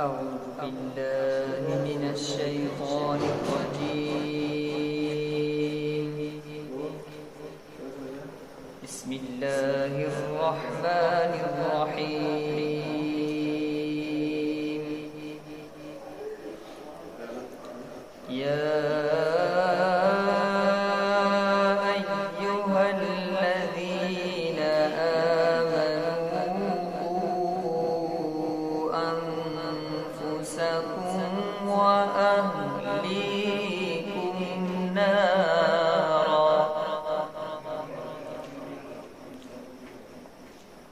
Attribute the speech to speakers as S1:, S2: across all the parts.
S1: أعوذ بالله من الشيطان الرجيم. بسم الله الرحمن الرحيم. يا أيها الذين آمنوا أنفسكم وأهليكم نارا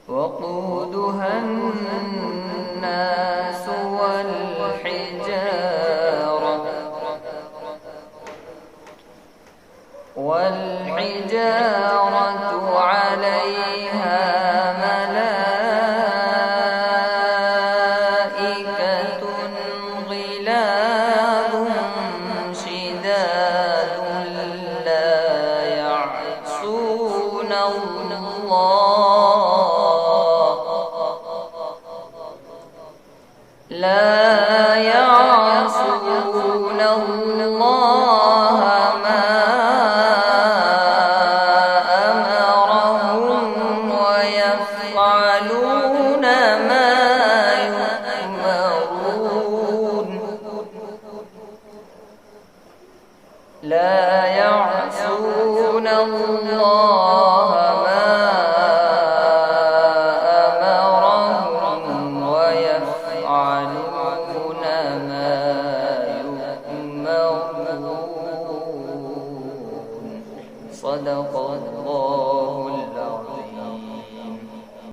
S1: وقودها الناس والحجارة عليها ملائكة غلاظ شداد لا يعصون الله ما أمرهم ويفعلون ما يؤمرون لا يعصون الله